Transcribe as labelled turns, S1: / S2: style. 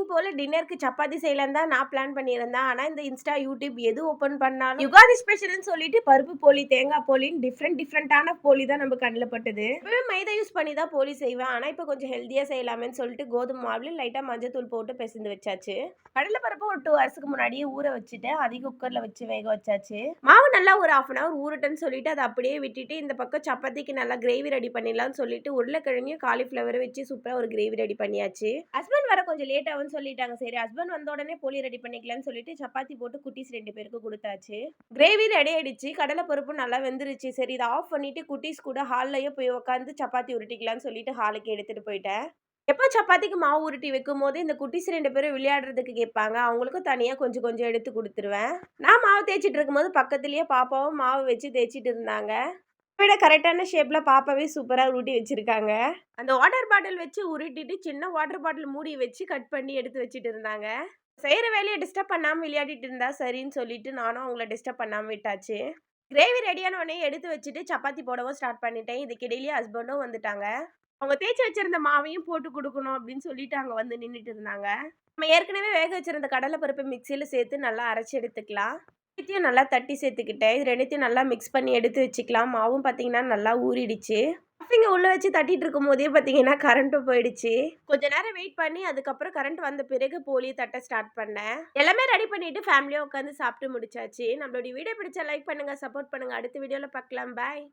S1: Evening போல டின்னருக்கு சப்பாத்தி செய்யலான்னு தான் நான் பிளான் பண்ணியிருந்தேன். ஆனா இந்த இன்ஸ்டா, யூடியூப் எது ஓப்பன் பண்ணாலும் யுகாதி ஸ்பெஷல்னு சொல்லிட்டு பருப்பு போலி, தேங்காய் போலின்னு டிஃப்ரெண்டான போலி தான் நம்ம கண்ணுல பட்டது. எப்பவுமே மைதா யூஸ் பண்ணி தான் போலி செய்வேன். ஆனா இப்ப கொஞ்சம் ஹெல்தியா செய்யலாமேன்னு சொல்லிட்டு கோதுமை மாவுல லைட்டா மஞ்சத்தூள் போட்டு பெசந்து வச்சாச்சு. கடலை பருப்பு ஒரு 2 ஹவர்ஸ்க்கு முன்னாடியே ஊற வச்சுட்டு அதை குக்கர்ல வச்சு வேக வச்சாச்சு. மாவு நல்லா ஒரு 1/2 hour ஊறட்டுன்னு சொல்லிட்டு அதை அப்படியே விட்டுட்டு இந்த பக்கம் சப்பாத்திக்கு நல்லா கிரேவி ரெடி பண்ணிடலாம்னு சொல்லிட்டு உருளைக்கிழங்கையும் காலிஃபிளவரை வச்சு சூப்பரா ஒரு கிரேவி ரெடி பண்ணியாச்சு. ஹஸ்பண்ட் வர கொஞ்சம் லேட் ஆகும்னு சொல்லிட்டாங்க. சரி ஹஸ்பண்ட் வந்த உடனே போலி ரெடி பண்ணிக்கலாம்னு சொல்லிட்டு சப்பாத்தி போட்டு குட்டீஸ் 2 பேருக்கு கொடுத்தாச்சு. கிரேவி ரெடி ஆயிடுச்சு. கடலை பருப்பு நல்லா வெந்துருச்சு. சரி இதை ஆஃப் பண்ணிட்டு குட்டீஸ் கூட ஹால்லயே போய் உட்காந்து சப்பாத்தி உருட்டிக்கலாம்னு சொல்லிட்டு ஹாலுக்கு எடுத்துட்டு போயிட்டேன். எப்போ சப்பாத்திக்கு மாவு உருட்டி வைக்கும் போது இந்த குட்டீஸ் 2 பேரும் விளையாடுறதுக்கு கேட்பாங்க. அவங்களுக்கும் தனியா கொஞ்சம் கொஞ்சம் எடுத்து கொடுத்துருவேன். நான் மாவு தேய்ச்சிட்டு இருக்கும்போது பக்கத்துலயே பாப்பாவும் மாவு வச்சு தேய்ச்சிட்டு இருந்தாங்க. விட கரெக்டான ஷேப்ல பாப்பாவே சூப்பரா உருட்டி வச்சிருக்காங்க. அந்த வாட்டர் பாட்டில் வச்சு உருட்டிட்டு சின்ன வாட்டர் பாட்டில் மூடி வச்சு கட் பண்ணி எடுத்து வச்சுட்டு இருந்தாங்க. செய்யற வேலையை டிஸ்டர்ப் பண்ணாம விளையாடிட்டு இருந்தா சரின்னு சொல்லிட்டு நானும் அவங்கள டிஸ்டர்ப் பண்ணாம விட்டாச்சு. கிரேவி ரெடியான உடனே எடுத்து வச்சுட்டு சப்பாத்தி போடவும் ஸ்டார்ட் பண்ணிட்டேன். இதுக்கிடையிலேயே ஹஸ்பண்டும் வந்துட்டாங்க. அவங்க தேய்ச்சி வச்சிருந்த மாவையும் போட்டு கொடுக்கணும் அப்படின்னு சொல்லிட்டு அங்க வந்து நின்றுட்டு இருந்தாங்க. நம்ம ஏற்கனவே வேக வச்சிருந்த கடலை பருப்பை மிக்சியில சேர்த்து நல்லா அரைச்சி எடுத்துக்கலாம். ரெண்டுத்தையும் நல்லா தட்டி சேர்த்துக்கிட்டேன். இது ரெண்டுத்தையும் நல்லா மிக்ஸ் பண்ணி எடுத்து வச்சுக்கலாம். மாவும் பார்த்தீங்கன்னா நல்லா ஊறிடுச்சு. ஸ்டஃபிங்க உள்ள வச்சு தட்டிட்டு இருக்கும் போதே பார்த்தீங்கன்னா கரண்ட்டும் போயிடுச்சு. கொஞ்ச நேரம் வெயிட் பண்ணி அதுக்கப்புறம் கரண்ட் வந்த பிறகு போலி தட்ட ஸ்டார்ட் பண்ணேன். எல்லாமே ரெடி பண்ணிட்டு ஃபேமிலியா உட்காந்து சாப்பிட்டு முடிச்சாச்சு. நம்மளுடைய வீடியோ பிடிச்சா லைக் பண்ணுங்க, சப்போர்ட் பண்ணுங்க. அடுத்த வீடியோல பார்க்கலாம். பாய்.